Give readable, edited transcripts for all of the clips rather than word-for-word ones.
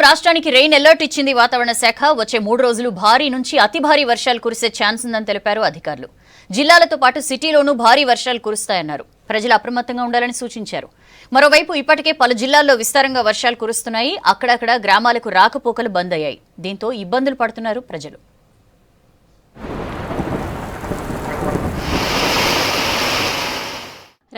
రాష్ట్రానికి rain alert ఇచ్చింది వాతావరణ శాఖ. వచ్చే 3 రోజులు భారీ నుంచి అతి భారీ వర్షాలు కురిసే ఛాన్స్ ఉందని తెలిపారు అధికారులు. జిల్లాలతో పాటు సిటీలోనూ భారీ వర్షాలు కురుస్తాయన్నారు. ప్రజలు అప్రమత్తంగా ఉండాలని సూచించారు. మరోవైపు ఇప్పటికే పలు జిల్లాల్లో విస్తారంగా వర్షాలు కురుస్తున్నాయి. అక్కడక్కడ గ్రామాలకు రాకపోకలు బంద్ అయ్యాయి. దీంతో ఇబ్బందులు పడుతున్నారు ప్రజలు.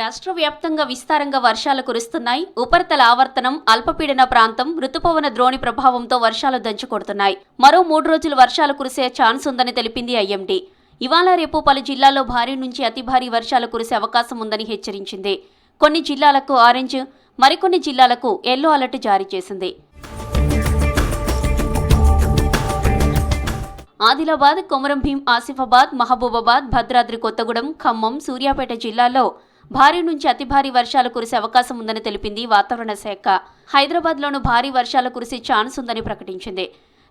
రాష్ట్ర వ్యాప్తంగా విస్తారంగా వర్షాలు కురుస్తున్నాయి. ఉపరితల ఆవర్తనం, అల్పపీడన ప్రాంతం, ఋతుపవన ద్రోణి ప్రభావంతో వర్షాలు దంచుకొడుతున్నాయి. మరో 3 రోజులు వర్షాలు కురిసే ఛాన్స్ ఉందని తెలిపింది ఐఎండీ. ఇవాళ రేపు పలు జిల్లాల్లో భారీ నుంచి అతి భారీ వర్షాలు కురిసే అవకాశం ఉందని హెచ్చరించింది. కొన్ని జిల్లాలకు ఆరెంజ్, మరికొన్ని జిల్లాలకు ఎల్లో అలర్ట్ జారీ చేసింది. ఆదిలాబాద్, కొమరం భీం, ఆసిఫాబాద్, మహబూబాబాద్, భద్రాద్రి కొత్తగూడెం, ఖమ్మం, సూర్యాపేట జిల్లాల్లో భారీ నుంచి అతి భారీ వర్షాలు కురిసే అవకాశం ఉందని తెలిపింది వాతావరణ శాఖ. హైదరాబాద్లోనూ భారీ వర్షాలు కురిసే ఛాన్స్ ఉందని ప్రకటించింది.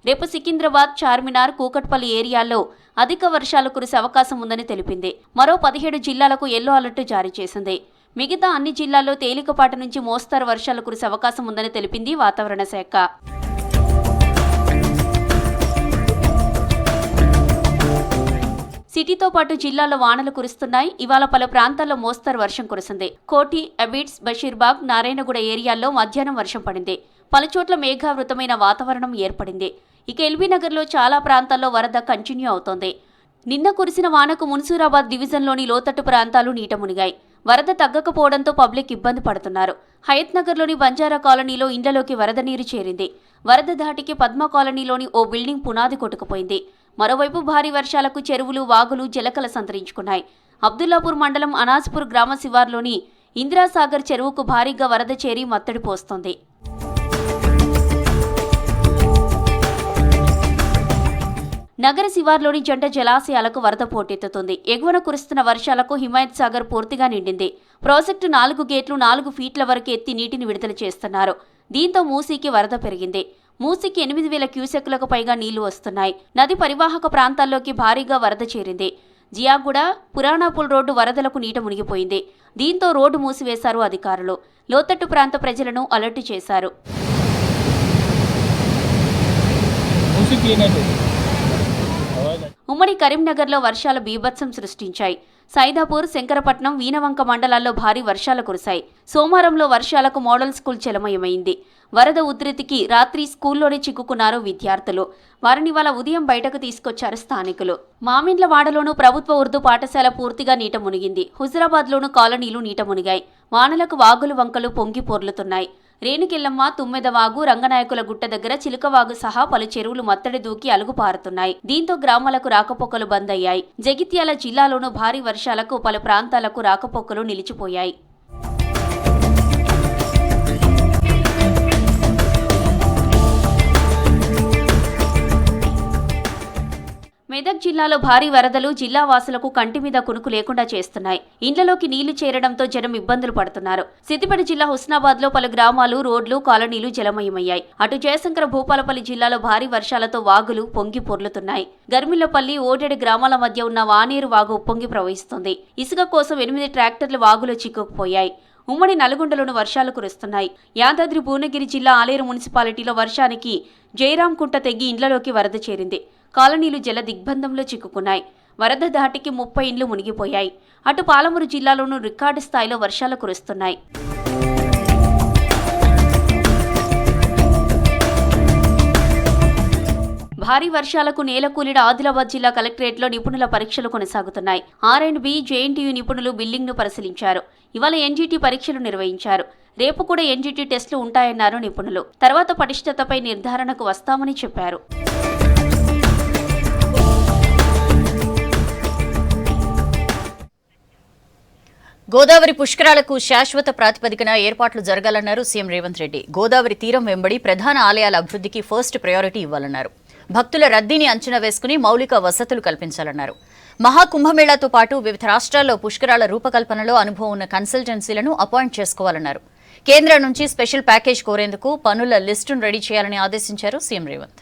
రేపు సికింద్రాబాద్, చార్మినార్, కూకట్పల్లి ఏరియాల్లో అధిక వర్షాలు కురిసే అవకాశం ఉందని తెలిపింది. మరో 17 జిల్లాలకు ఎల్లో అలర్ట్ జారీ చేసింది. మిగతా అన్ని జిల్లాల్లో తేలికపాటి నుంచి మోస్తరు వర్షాలు కురిసే అవకాశం ఉందని తెలిపింది వాతావరణ శాఖ. సిటీతో పాటు జిల్లాలో వానలు కురుస్తున్నాయి. ఇవాళ పలు ప్రాంతాల్లో మోస్తరు వర్షం కురిసింది. కోటి, అబిడ్స్, బషీర్బాగ్, నారాయణగూడ ఏరియాల్లో మధ్యాహ్నం వర్షం పడింది. పలుచోట్ల మేఘావృతమైన వాతావరణం ఏర్పడింది. ఇక ఎల్బీనగర్లో చాలా ప్రాంతాల్లో వరద కంటిన్యూ అవుతోంది. నిన్న కురిసిన వానకు మున్సూరాబాద్ డివిజన్లోని లోతట్టు ప్రాంతాలు నీట మునిగాయి. వరద తగ్గకపోవడంతో పబ్లిక్ ఇబ్బంది పడుతున్నారు. హయత్ నగర్లోని బంజారా కాలనీలో ఇండ్లలోకి వరద నీరు చేరింది. వరద ధాటికి పద్మ కాలనీలోని ఓ బిల్డింగ్ పునాది కొట్టుకుపోయింది. మరోవైపు భారీ వర్షాలకు చెరువులు, వాగులు జలకల సంతరించుకున్నాయి. అబ్దుల్లాపూర్ మండలం అనాజ్పూర్ గ్రామ శివార్లోని ఇందిరాసాగర్ చెరువుకు భారీగా వరద చేరి మత్తడి పోస్తోంది. నగర శివార్లోని జంట జలాశయాలకు వరద పోటెత్తుతుంది. ఎగువన కురుస్తున్న వర్షాలకు హిమాయత్ సాగర్ పూర్తిగా నిండింది. ప్రాజెక్టు 4 గేట్లు 4 ఫీట్ల వరకు ఎత్తి నీటిని విడుదల చేస్తున్నారు. దీంతో మూసీకి వరద పెరిగింది. మూసీకి 8,000 క్యూసెక్కులకు పైగా నీళ్లు వస్తున్నాయి. నది పరివాహక ప్రాంతాల్లోకి భారీగా వరద చేరింది. జియాగూడ, పురాణాపూల్ రోడ్డు వరదలకు నీట మునిగిపోయింది. దీంతో రోడ్డు మూసివేశారు అధికారులు. లోతట్టు ప్రాంత ప్రజలను అలర్ట్ చేశారు. ఉమ్మడి కరీంనగర్లో వర్షాలు బీభత్సం సృష్టించాయి. సైదాపూర్, శంకరపట్నం, వీనవంక మండలాల్లో భారీ వర్షాలు కురిశాయి. సోమవారంలో వర్షాలకు మోడల్ స్కూల్ జలమయమైంది. వరద ఉధృతికి రాత్రి స్కూల్లోనే చిక్కుకున్నారు విద్యార్థులు. వారిని వాళ్ళ ఉదయం బయటకు తీసుకొచ్చారు స్థానికులు. మామిండ్లవాడలోనూ ప్రభుత్వ ఉర్దూ పాఠశాల పూర్తిగా నీట మునిగింది. హుజరాబాద్లోనూ కాలనీలు నీట మునిగాయి. వానలకు వాగులు, వంకలు పొంగి పొర్లుతున్నాయి. రేణుకెల్లమ్మ, తుమ్మెదవాగు, రంగనాయకుల గుట్ట దగ్గర చిలుకవాగు సహా పలు చెరువులు మత్తడి దూకి అలుగుపారుతున్నాయి. దీంతో గ్రామాలకు రాకపోకలు బంద్ అయ్యాయి. జగిత్యాల జిల్లాలోనూ భారీ వర్షాలకు పలు ప్రాంతాలకు రాకపోకలు నిలిచిపోయాయి. మెదక్ జిల్లాలో భారీ వరదలు జిల్లా వాసులకు కంటి మీద కునుకు లేకుండా చేస్తున్నాయి. ఇండ్లలోకి నీళ్లు చేరడంతో జనం ఇబ్బందులు పడుతున్నారు. సిద్దిపేట జిల్లా హుస్నాబాద్ లో పలు గ్రామాలు, రోడ్లు, కాలనీలు జలమయమయ్యాయి. అటు జయశంకర భూపాలపల్లి జిల్లాలో భారీ వర్షాలతో వాగులు పొంగి పొర్లుతున్నాయి. గర్మిల్లపల్లి, ఓడెడి గ్రామాల మధ్య ఉన్న వానేరు వాగు ఉప్పొంగి ప్రవహిస్తుంది. ఇసుక కోసం 8 ట్రాక్టర్లు వాగులో చిక్కుకుపోయాయి. ఉమ్మడి నల్గొండలోనూ వర్షాలు కురుస్తున్నాయి. యాదాద్రి భువనగిరి జిల్లా ఆలేరు మున్సిపాలిటీలో వర్షానికి జయరాంకుంట తెగి ఇండ్లలోకి వరద చేరింది. కాలనీలు జల దిగ్బంధంలో చిక్కుకున్నాయి. వరద ధాటికి 30 ఇండ్లు మునిగిపోయాయి. అటు పాలమూరు జిల్లాలోనూ రికార్డు స్థాయిలో వర్షాలు కురుస్తున్నాయి. భారీ వర్షాలకు నేలకూలిన ఆదిలాబాద్ జిల్లా కలెక్టరేట్లో నిపుణుల పరీక్షలు కొనసాగుతున్నాయి. ఆర్ఎండ్బి, జేఎన్టీయూ నిపుణులు బిల్డింగ్ను పరిశీలించారు. ఇవాళ ఎన్జీటీ పరీక్షలు నిర్వహించారు. రేపు కూడా ఎన్జీటీ టెస్టులు ఉంటాయన్నారు నిపుణులు. తర్వాత పటిష్టతపై నిర్ధారణకు వస్తామని చెప్పారు. గోదావరి పుష్కరాలకు శాశ్వత ప్రాతిపదికన ఏర్పాట్లు జరగాలన్నారు సీఎం రేవంత్ రెడ్డి. గోదావరి తీరం వెంబడి ప్రధాన ఆలయాల అభివృద్ధికి ఫస్ట్ ప్రయారిటీ ఇవ్వాలన్నారు. భక్తుల రద్దీని అంచనా వేసుకుని మౌలిక వసతులు కల్పించాలన్నారు. మహాకుంభమేళాతో పాటు వివిధ రాష్ట్రాల్లో పుష్కరాల రూపకల్పనలో అనుభవం ఉన్న కన్సల్టెన్సీలను అపాయింట్ చేసుకోవాలన్నారు. కేంద్రం నుంచి స్పెషల్ ప్యాకేజ్ కోరేందుకు పనుల లిస్టును రెడీ చేయాలని ఆదేశించారు సీఎం రేవంత్.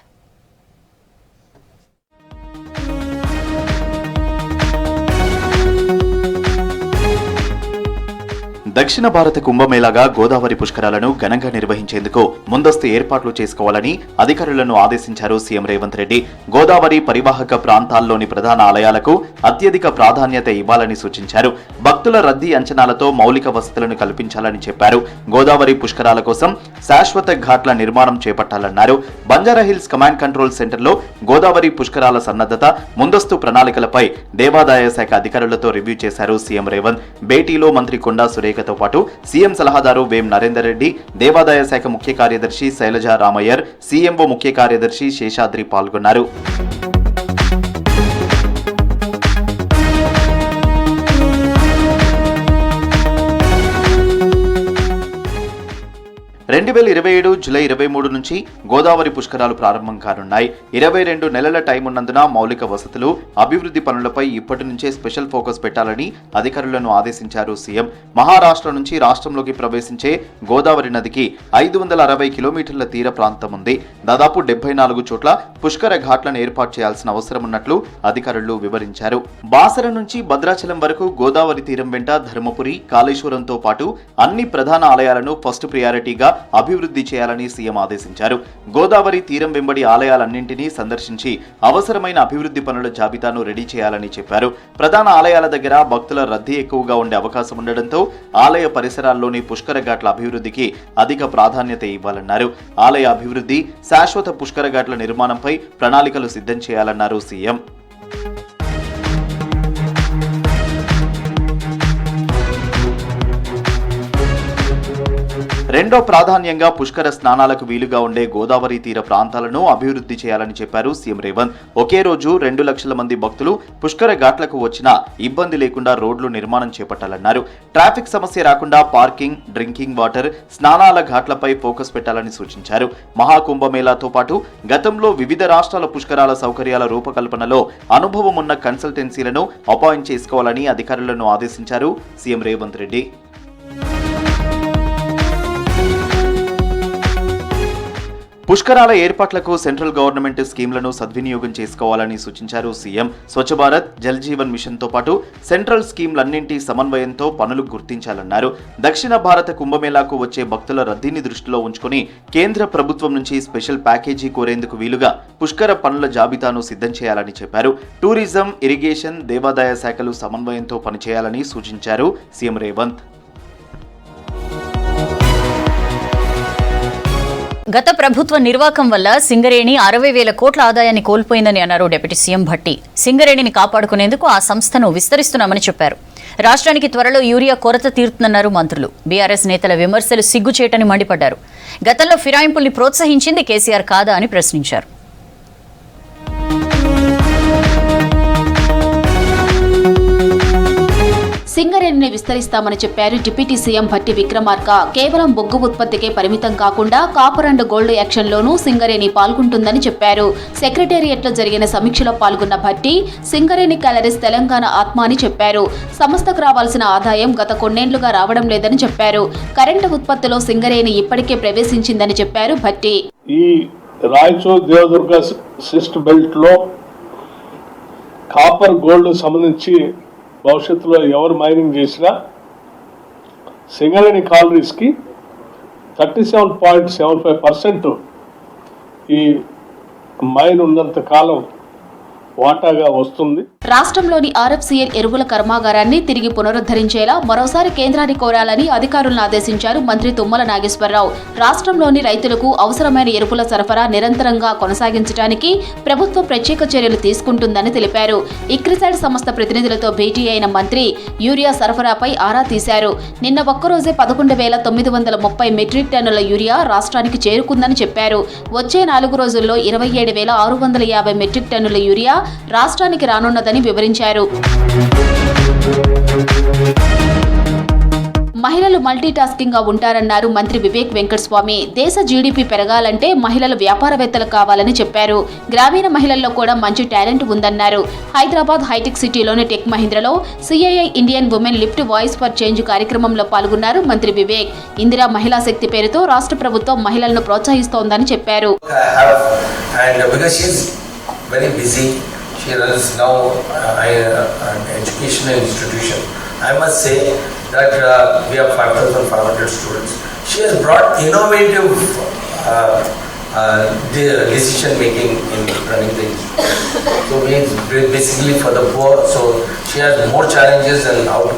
దక్షిణ భారత కుంభమేళాగా గోదావరి పుష్కరాలను ఘనంగా నిర్వహించేందుకు ముందస్తు ఏర్పాట్లు చేసుకోవాలని అధికారులను ఆదేశించారు సీఎం రేవంత్ రెడ్డి. గోదావరి పరివాహక ప్రాంతాల్లోని ప్రధాన ఆలయాలకు అత్యధిక ప్రాధాన్యత ఇవ్వాలని సూచించారు. భక్తుల రద్దీ అంచనాలతో మౌలిక వసతులను కల్పించాలని చెప్పారు. గోదావరి పుష్కరాల కోసం శాశ్వత ఘాట్ల నిర్మాణం చేపట్టాలన్నారు. బంజారాహిల్స్ కమాండ్ కంట్రోల్ సెంటర్లో గోదావరి పుష్కరాల సన్నద్ధత, ముందస్తు ప్రణాళికలపై దేవాదాయ శాఖ అధికారులతో రివ్యూ చేశారు సీఎం రేవంత్. భేటీలో మంత్రి కొండా సురేఖతో పాటు సీఎం సలహాదారు వేం నరేందర్ రెడ్డి, దేవాదాయ శాఖ ముఖ్య కార్యదర్శి శైలజ రామయ్యర్, సీఎంఓ ముఖ్య కార్యదర్శి శేషాద్రి పాల్గొన్నారు. జూలై 23 నుంచి గోదావరి పుష్కరాలు ప్రారంభం కానున్నాయి. 22 నెలల టైం ఉన్నందున మౌలిక వసతులు, అభివృద్ధి పనులపై ఇప్పటి నుంచే స్పెషల్ ఫోకస్ పెట్టాలని అధికారులను ఆదేశించారు సీఎం. మహారాష్ట్ర నుంచి రాష్ట్రంలోకి ప్రవేశించే గోదావరి నదికి 560 కిలోమీటర్ల తీర ప్రాంతం ఉంది. దాదాపు 74 చోట్ల పుష్కర ఘాట్లను ఏర్పాటు చేయాల్సిన అవసరం ఉన్నట్లు అధికారులు వివరించారు. బాసర నుంచి భద్రాచలం వరకు గోదావరి తీరం వెంట ధర్మపురి, కాళేశ్వరంతో పాటు అన్ని ప్రధాన ఆలయాలను ఫస్ట్ ప్రియారిటీగా అభివృద్ధి చేయాలని సీఎం ఆదేశించారు. గోదావరి తీరం వెంబడి ఆలయాలన్నింటినీ సందర్శించి అవసరమైన అభివృద్ధి పనుల జాబితాను రెడీ చేయాలని చెప్పారు. ప్రధాన ఆలయాల దగ్గర భక్తుల రద్దీ ఎక్కువగా ఉండే అవకాశం ఉండడంతో ఆలయ పరిసరాల్లోని పుష్కర ఘాట్ల అభివృద్ధికి అధిక ప్రాధాన్యత ఇవ్వాలన్నారు. ఆలయ అభివృద్ధి, శాశ్వత పుష్కర ఘాట్ల నిర్మాణంపై ప్రణాళికలు సిద్ధం చేయాలన్నారు సీఎం. రెండో ప్రాధాన్యంగా పుష్కర స్నానాలకు వీలుగా ఉండే గోదావరి తీర ప్రాంతాలను అభివృద్ధి చేయాలని చెప్పారు సీఎం రేవంత్. ఒకే రోజు 2 లక్షల మంది భక్తులు పుష్కర ఘాట్లకు వచ్చినా ఇబ్బంది లేకుండా రోడ్లు నిర్మాణం చేపట్టాలన్నారు. ట్రాఫిక్ సమస్య రాకుండా పార్కింగ్, డ్రింకింగ్ వాటర్, స్నానాల ఘాట్లపై ఫోకస్ పెట్టాలని సూచించారు. మహాకుంభమేళాతో పాటు గతంలో వివిధ రాష్ట్రాల పుష్కరాల సౌకర్యాల రూపకల్పనలో అనుభవం ఉన్న కన్సల్టెన్సీలను అపాయింట్ చేసుకోవాలని అధికారులను ఆదేశించారు సీఎం రేవంత్ రెడ్డి. పుష్కరాల ఏర్పాట్లకు సెంట్రల్ గవర్నమెంట్ స్కీమ్లను సద్వినియోగం చేసుకోవాలని సూచించారు సీఎం. స్వచ్ఛ భారత్, జల్ జీవన్ మిషన్తో పాటు సెంట్రల్ స్కీమ్లన్నింటి సమన్వయంతో పనులు గుర్తించాలన్నారు. దక్షిణ భారత కుంభమేళాకు వచ్చే భక్తుల రద్దీని దృష్టిలో ఉంచుకుని కేంద్ర ప్రభుత్వం నుంచి స్పెషల్ ప్యాకేజీ కోరేందుకు వీలుగా పుష్కర పనుల జాబితాను సిద్ధం చేయాలని చెప్పారు. టూరిజం, ఇరిగేషన్, దేవాదాయ శాఖలు సమన్వయంతో పనిచేయాలని సూచించారు సీఎం రేవంత్. గత ప్రభుత్వ నిర్వాకం వల్ల సింగరేణి 60,000 కోట్ల ఆదాయాన్ని కోల్పోయిందని అన్నారు డిప్యూటీ సీఎం భట్టి. సింగరేణిని కాపాడుకునేందుకు ఆ సంస్థను విస్తరిస్తున్నామని చెప్పారు. రాష్ట్రానికి త్వరలో యూరియా కొరత తీరుతుందన్నారు మంత్రులు. బీఆర్ఎస్ నేతల విమర్శలు సిగ్గుచేటని మండిపడ్డారు. గతంలో ఫిరాయింపుల్ని ప్రోత్సహించింది కేసీఆర్ కాదా అని ప్రశ్నించారు. సింగరేణిని విస్తరిస్తామని చెప్పారు డిప్యూటీ సీఎం భట్టి విక్రమార్క. కేవలం బొగ్గు ఉత్పత్తికే పరిమితం కాకుండా కాపర్ అండ్ గోల్డ్ యాక్షన్లోనూ సింగరేణి పాల్గొంటుందని చెప్పారు. సెక్రటేరియట్లో జరిగిన సమీక్షలో పాల్గొన్న భట్టి సింగరేణి క్యాలరీస్ తెలంగాణ ఆత్మ అని చెప్పారు. సంస్థకు రావాల్సిన ఆదాయం గత కొన్నేళ్లుగా రావడం లేదని చెప్పారు. కరెంటు ఉత్పత్తిలో సింగరేణి ఇప్పటికే ప్రవేశించిందని చెప్పారు భట్టి. ఈ రాయచూర్ దేవదుర్గ సిస్ట్ బెల్ట్ లో కాపర్ గోల్డ్ సంబంధించి భవిష్యత్తులో ఎవరు మైనింగ్ చేసినా సింగరేణి కాలరీస్కి 37.75% ఈ మైన్ ఉన్నంత కాలం వాటాగా వస్తుంది. రాష్ట్రంలోని ఆర్ఎఫ్సిఎల్ ఎరువుల కర్మాగారాన్ని తిరిగి పునరుద్ధరించేలా మరోసారి కేంద్రాన్ని కోరాలని అధికారులను ఆదేశించారు మంత్రి తుమ్మల నాగేశ్వరరావు. రాష్ట్రంలోని రైతులకు అవసరమైన ఎరువుల సరఫరా నిరంతరంగా కొనసాగించడానికి ప్రభుత్వం ప్రత్యేక చర్యలు తీసుకుంటుందని తెలిపారు. ఇక్రిసైడ్ సంస్థ ప్రతినిధులతో భేటీ అయిన మంత్రి యూరియా సరఫరాపై ఆరా తీశారు. నిన్న ఒక్కరోజే 11,930 మెట్రిక్ టన్నుల యూరియా రాష్ట్రానికి చేరుకుందని చెప్పారు. వచ్చే 4 రోజుల్లో 27,650 మెట్రిక్ టన్నుల యూరియా రాష్ట్రానికి రానున్నదని వివరించారు. మహిళలు మల్టీ టాస్కింగ్ గా ఉంటారన్నారు మంత్రి వివేక్ వెంకటస్వామి. దేశ జీడీపీ పెరగాలంటే మహిళలు వ్యాపారవేత్తలు కావాలని చెప్పారు. గ్రామీణ మహిళల్లో కూడా మంచి టాలెంట్ ఉందన్నారు. హైదరాబాద్ హైటెక్ సిటీలోని టెక్ మహీంద్రలో CII Indian women lift voice for change కార్యక్రమంలో పాల్గొన్నారు మంత్రి వివేక్. ఇందిరా మహిళా శక్తి పేరుతో రాష్ట్ర ప్రభుత్వం మహిళలను ప్రోత్సహిస్తోందని చెప్పారు. Very busy. She runs now an educational institution. I must say that we have 5,500 students. She has brought innovative decision making in running the institute. So means basically for the poor. So she has more challenges and how to.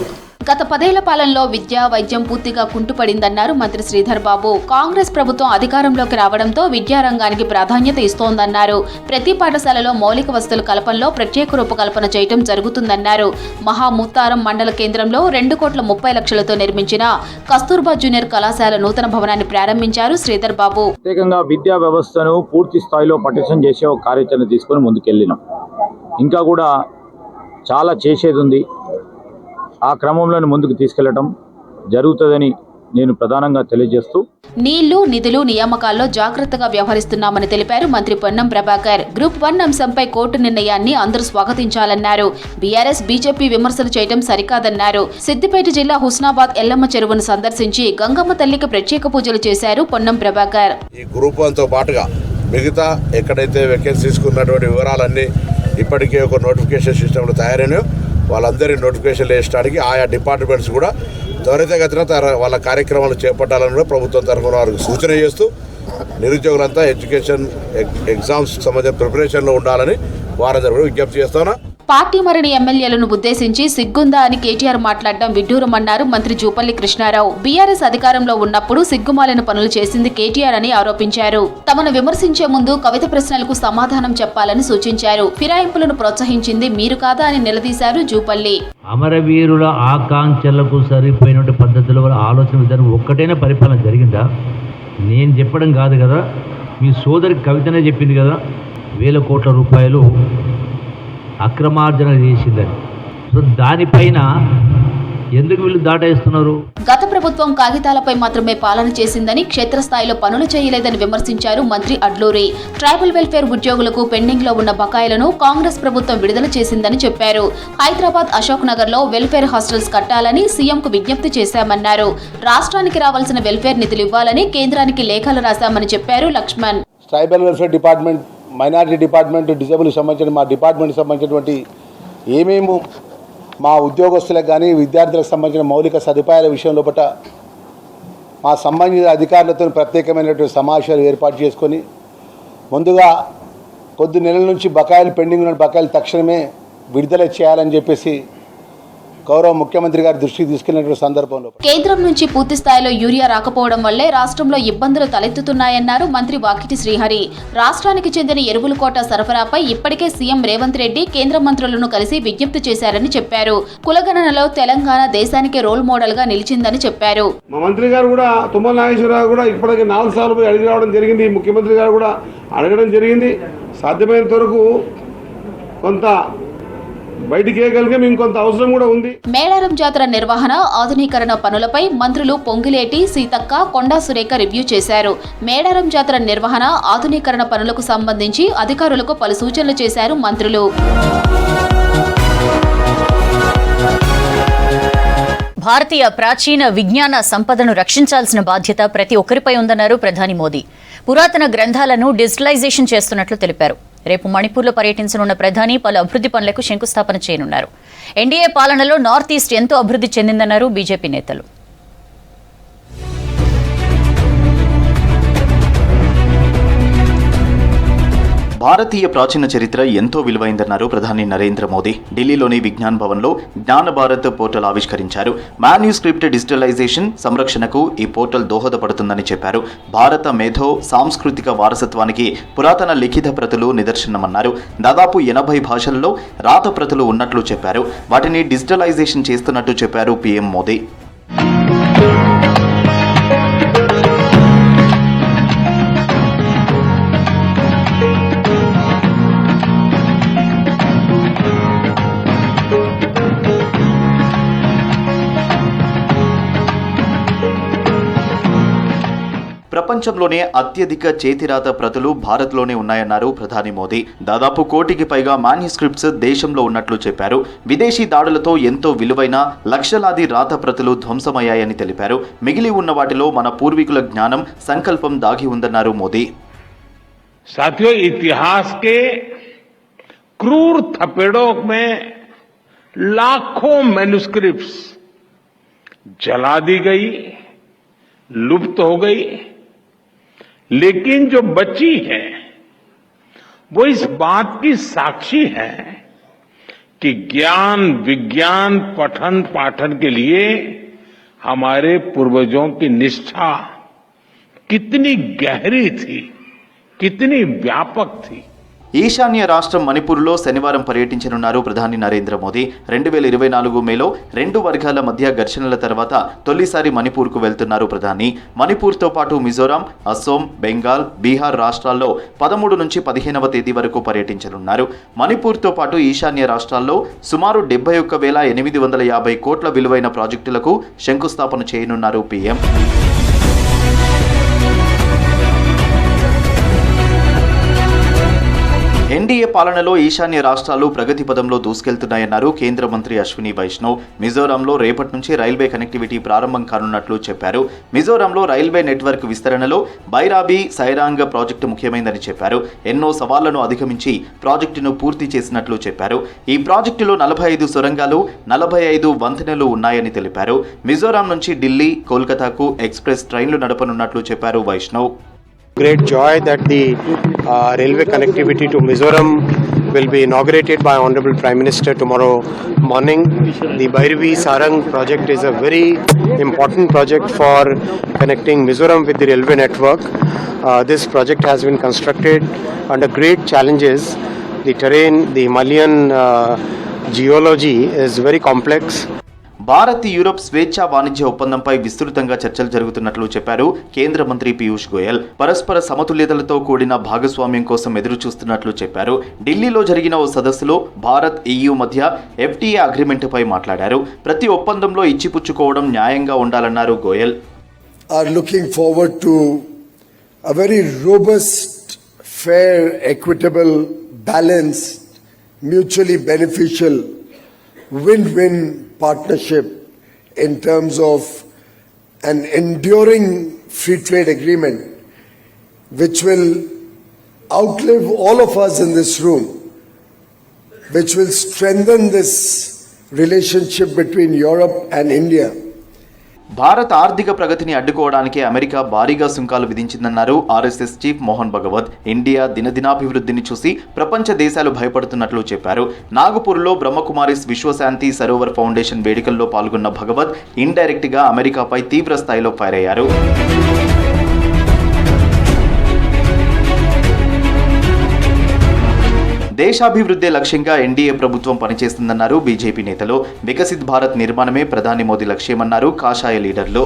గత 10 ఏళ్ల పాలనలో విద్య వైద్యం పూర్తిగా కుంటుపడిందన్నారు మంత్రి శ్రీధర్ బాబు. కాంగ్రెస్ ప్రభుత్వం అధికారంలోకి రావడంతో విద్యారంగానికి ప్రాధాన్యత ఇస్తోందన్నారు. ప్రతి పాఠశాలలో మౌలిక వసతుల కల్పనలో ప్రత్యేక రూపకల్పన చేయడం జరుగుతుందన్నారు. మహాముత్తారం మండల కేంద్రంలో 2,30,00,000తో నిర్మించిన కస్తూర్బా జూనియర్ కళాశాల నూతన భవనాన్ని ప్రారంభించారు శ్రీధర్ బాబు. ప్రత్యేకంగా విద్యా వ్యవస్థను పూర్తి స్థాయిలో పటిష్టం చేసే ఒక కార్యాచరణ తీసుకొని ముందుకెళ్ళినాం. ఇంకా కూడా చాలా చేసేది ఉంది. ఆ క్రమంలో ముందుకు తీసుకెళ్లడం జరుగుతుందని నేను ప్రధానంగా తెలియజేస్తూ నీళ్లు నిధులు నియామకాల్లో జాగ్రత్తగా వ్యవహరిస్తున్నామని తెలిపారు మంత్రి పొన్నం ప్రభాకర్. గ్రూప్ 1 అంశంపై కోర్టు నిర్ణయాన్ని అందరూ స్వాగతించాలన్నారు. బీఆర్ఎస్ బీజేపీ విమర్శలు చేయడం సరికాదన్నారు. సిద్దిపేట జిల్లా హుస్నాబాద్ ఎల్లమ్మ చెరువును సందర్శించి గంగమ్మ తల్లికి ప్రత్యేక పూజలు చేశారు పొన్నం ప్రభాకర్. ఈ గ్రూప్ 1తో పాటుగా మిగతా ఎక్కడైతే వేకెన్సీస్ ఉన్నటువంటి వివరాలన్నీ ఇప్పటికే ఒక నోటిఫికేషన్ సిస్టంలో తయారైన వాళ్ళందరి నోటిఫికేషన్లు వేయడానికి ఆయా డిపార్ట్మెంట్స్ కూడా త్వరితగతిన వాళ్ళ కార్యక్రమాలు చేపట్టాలని కూడా ప్రభుత్వం తరఫున వారికి సూచన చేస్తూ నిరుద్యోగులంతా ఎడ్యుకేషన్ ఎగ్జామ్స్ సంబంధించిన ప్రిపరేషన్లో ఉండాలని వారందరూ కూడా విజ్ఞప్తి చేస్తున్నా. పార్టీ మరణి ఎమ్మెల్యేలను ఉద్దేశించి సిగ్గుందా అని కేటీఆర్ మాట్లాడడం విడ్డూరమన్నారు మంత్రి జూపల్లి కృష్ణారావు. బీఆర్ఎస్ అధికారంలో ఉన్నప్పుడు సిగ్గుమాలిన పనులు చేసింది కేటీఆర్ అని ఆరోపించారు. తమను విమర్శించే ముందు కవిత ప్రశ్నలకు సమాధానం చెప్పాలని సూచించారు. ఫిరాయింపులను ప్రోత్సహించింది మీరు కాదా అని నిలదీశారు జూపల్లి. అమరవీరుల ఆకాంక్షలకు సరిపోయిన పద్ధతిలో ఆలోచన విధానం ఒక్కటైనా పరిపాలన జరిగిందా? నేను చెప్పడం కాదు కదా, మీ సోదరి కవితనే చెప్పింది కదా, 1,000 కోట్ల రూపాయలు అక్రమార్జన చేసిందని. సో దానిపైన ఎందుకు వీళ్ళు దాటేస్తున్నారు? గత ప్రభుత్వం కాగితాలపై మాత్రమే పాలన చేసిందని, క్షేత్రస్థాయిలో పనులు చేయలేదని విమర్శించారు మంత్రి అడ్లూరి. ట్రైబల్ వెల్ఫేర్ ఉద్యోగులకు పెండింగ్ లో ఉన్న బకాయిలను కాంగ్రెస్ ప్రభుత్వం విడుదల చేసిందని చెప్పారు. హైదరాబాద్ అశోక్ నగర్ లో వెల్ఫేర్ హాస్టల్స్ కట్టాలని సీఎంకు విజ్ఞప్తి చేశామన్నారు. రాష్ట్రానికి రావాల్సిన వెల్ఫేర్ నిధులు ఇవ్వాలని కేంద్రానికి లేఖలు రాశామని చెప్పారు Laxman. Tribal welfare department, minority department, డిజేబుల్కి సంబంధించిన మా డిపార్ట్మెంట్కి సంబంధించినటువంటి ఏమేమి మా ఉద్యోగస్తులకు కానీ విద్యార్థులకు సంబంధించిన మౌలిక సదుపాయాల విషయంలో మా సంబంధిత అధికారులతో ప్రత్యేకమైనటువంటి సమావేశాలు ఏర్పాటు చేసుకొని ముందుగా కొద్ది నెలల నుంచి బకాయిలు పెండింగ్ ఉన్న బకాయిలు తక్షణమే విడుదల చేయాలని చెప్పేసి గౌరవ ముఖ్యమంత్రి గారి దృష్టికి తీసుకెళ్లినటువంటి సందర్భంలో కేంద్రం నుంచి పూర్తి స్థాయిలో యూరియా రాకపోవడం వల్లే రాష్ట్రంలో ఇబ్బందులు తలెత్తుతున్నాయన్నారు మంత్రి వాకిటి శ్రీహరి. రాష్ట్రానికి చెందిన ఎరువుల కోట సరఫరాపై ఇప్పటికే సీఎం రేవంత్ రెడ్డి కేంద్ర మంత్రులను కలిసి విజ్ఞప్తి చేశారని చెప్పారు. కులగణనలో తెలంగాణ దేశానికి రోల్ మోడల్ గా నిలిచిందని చెప్పారు. మా మంత్రి గారు కూడా తుమ్మల నాగేశ్వరరావు కూడా ఇప్పటికే 4 సార్లు పోయి అడిగి రావడం జరిగింది. ముఖ్యమంత్రి గారు కూడా అడగడం జరిగింది. సాధ్యమైనంత వరకు కొంత బయటికి మేము కొంత అవసరం కూడా ఉంది. మేడారం జాతర నిర్వహణ, ఆధునీకరణ పనులపై మంత్రులు పొంగిలేటి, సీతక్క, కొండా సురేఖ రివ్యూ చేశారు. మేడారం జాతర నిర్వహణ, ఆధునీకరణ పనులకు సంబంధించి అధికారులకు పలు సూచనలు చేశారు మంత్రులు. భారతీయ ప్రాచీన విజ్ఞాన సంపదను రక్షించాల్సిన బాధ్యత ప్రతి ఒక్కరిపై ఉందన్నారు ప్రధాని మోదీ. పురాతన గ్రంథాలను డిజిటలైజేషన్ చేస్తున్నట్లు తెలిపారు. రేపు మణిపూర్లో పర్యటించనున్న ప్రధాని పలు అభివృద్ధి పనులకు శంకుస్థాపన చేయనున్నారు. ఎన్డీఏ పాలనలో నార్త్ ఈస్ట్ ఎంతో అభివృద్ధి చెందిందన్నారు బీజేపీ నేతలు. భారతీయ ప్రాచీన చరిత్ర ఎంతో విలువైందన్నారు ప్రధాని నరేంద్ర మోదీ. ఢిల్లీలోని విజ్ఞాన్ భవన్లో జ్ఞాన భారత్ పోర్టల్ ఆవిష్కరించారు. మాన్యుస్క్రిప్ట్ డిజిటలైజేషన్ సంరక్షణకు ఈ పోర్టల్ దోహదపడుతుందని చెప్పారు. భారత మేధో సాంస్కృతిక వారసత్వానికి పురాతన లిఖిత ప్రతులు నిదర్శనమన్నారు. దాదాపు 80 భాషల్లో రాత ప్రతులు ఉన్నట్లు చెప్పారు. వాటిని డిజిటలైజేషన్ చేస్తున్నట్టు చెప్పారు పీఎం మోదీ. ప్రపంచంలోనే అత్యధిక చేతిరాత ప్రతులు భారత్లోనే ఉన్నాయన్నారు ప్రధాని మోదీ. దాదాపు 1 కోటికి పైగా మాన్యుస్క్రిప్ట్స్ దేశంలో ఉన్నట్లు చెప్పారు. విదేశీ దాడులతో ఎంతో విలువైన లక్షలాది రాత ప్రతులు ధ్వంసమయ్యాయని తెలిపారు. మిగిలి ఉన్న వాటిలో మన పూర్వీకుల జ్ఞానం, సంకల్పం దాగి ఉందన్నారు మోదీ. साथियों, इतिहास के क्रूर थपेड़ों में लाखों मैन्युस्क्रिप्ट्स जला दी गई, लुप्त हो गई, लेकिन जो बची है वो इस बात की साक्षी है कि ज्ञान विज्ञान पठन पाठन के लिए हमारे पूर्वजों की निष्ठा कितनी गहरी थी, कितनी व्यापक थी। ఈశాన్య రాష్ట్రం మణిపూర్లో శనివారం పర్యటించనున్నారు ప్రధాని నరేంద్ర మోదీ. 2024 మేలో 2 వర్గాల మధ్య ఘర్షణల తర్వాత తొలిసారి మణిపూర్కు వెళ్తున్నారు ప్రధాని. మణిపూర్తో పాటు మిజోరాం, అస్సోం, బెంగాల్, బీహార్ రాష్ట్రాల్లో 13 నుంచి 15వ తేదీ వరకు పర్యటించనున్నారు. మణిపూర్తో పాటు ఈశాన్య రాష్ట్రాల్లో సుమారు 71,850 కోట్ల విలువైన ప్రాజెక్టులకు శంకుస్థాపన చేయనున్నారు పీఎం. ఎన్డీఏ పాలనలో ఈశాన్య రాష్ట్రాలు ప్రగతి పదంలో దూసుకెళ్తున్నాయన్నారు కేంద్ర మంత్రి అశ్విని వైష్ణవ్. మిజోరాంలో రేపటి నుంచి రైల్వే కనెక్టివిటీ ప్రారంభం కానున్నట్లు చెప్పారు. మిజోరాంలో రైల్వే నెట్వర్క్ విస్తరణలో బైరాబీ సైరాంగ్ ప్రాజెక్టు ముఖ్యమైనదని చెప్పారు. ఎన్నో సవాళ్లను అధిగమించి ప్రాజెక్టును పూర్తి చేసినట్లు చెప్పారు. ఈ ప్రాజెక్టులో 45 సొరంగాలు, 45 వంతెనలు ఉన్నాయని తెలిపారు. మిజోరాం నుంచి ఢిల్లీ, కోల్కతాకు ఎక్స్ప్రెస్ ట్రైన్లు నడపనున్నట్లు చెప్పారు Vaishnav. Great joy that the railway connectivity to Mizoram will be inaugurated by Honorable Prime Minister tomorrow morning. The Bhairavi Sarang project is a very important project for connecting Mizoram with the railway network. This project has been constructed under great challenges. The terrain, the Himalayan geology is very complex. Bharat Europe స్వేచ్ఛా వాణిజ్య ఒప్పందంపై విస్తృతంగా చర్చలు జరుగుతున్నట్లు చెప్పారు కేంద్ర మంత్రి పీయూష్ గోయల్. పరస్పర సమతుల్యతలతో కూడిన భాగస్వామ్యం కోసం ఎదురు చూస్తున్నట్లు చెప్పారు. ఢిల్లీలో జరిగిన ఓ సదస్సులో భారత్, EU మధ్య FTA అగ్రిమెంటుపై మాట్లాడారు. ప్రతి ఒప్పందంలో ఇచ్చిపుచ్చుకోవడం న్యాయంగా ఉండాలన్నారు Goyal. Are looking forward to a very robust, fair, equitable, balanced, mutually beneficial, win-win partnership in terms of an enduring free trade agreement which will outlive all of us in this room, which will strengthen this relationship between Europe and India. Bharat ఆర్థిక ప్రగతిని అడ్డుకోవడానికి America భారీగా సుంకాలు విధించిందన్నారు RSS chief Mohan Bhagwat. India దినదినాభివృద్ధిని చూసి ప్రపంచ దేశాలు భయపడుతున్నట్లు చెప్పారు. నాగపూర్లో బ్రహ్మకుమారిస్ విశ్వశాంతి సరోవర్ ఫౌండేషన్ వేడుకల్లో పాల్గొన్న భగవత్ ఇండైరెక్ట్ గా అమెరికాపై తీవ్ర స్థాయిలో ఫైర్ అయ్యారు. దేశాభివృద్ధి లక్ష్యంగా ఎన్డీఏ ప్రభుత్వం పనిచేస్తుందన్నారు బీజేపీ నేతలు. వికసిత్ భారత్ నిర్మాణమే ప్రధాని మోదీ లక్ష్యమన్నారు కాషాయ లీడర్లు.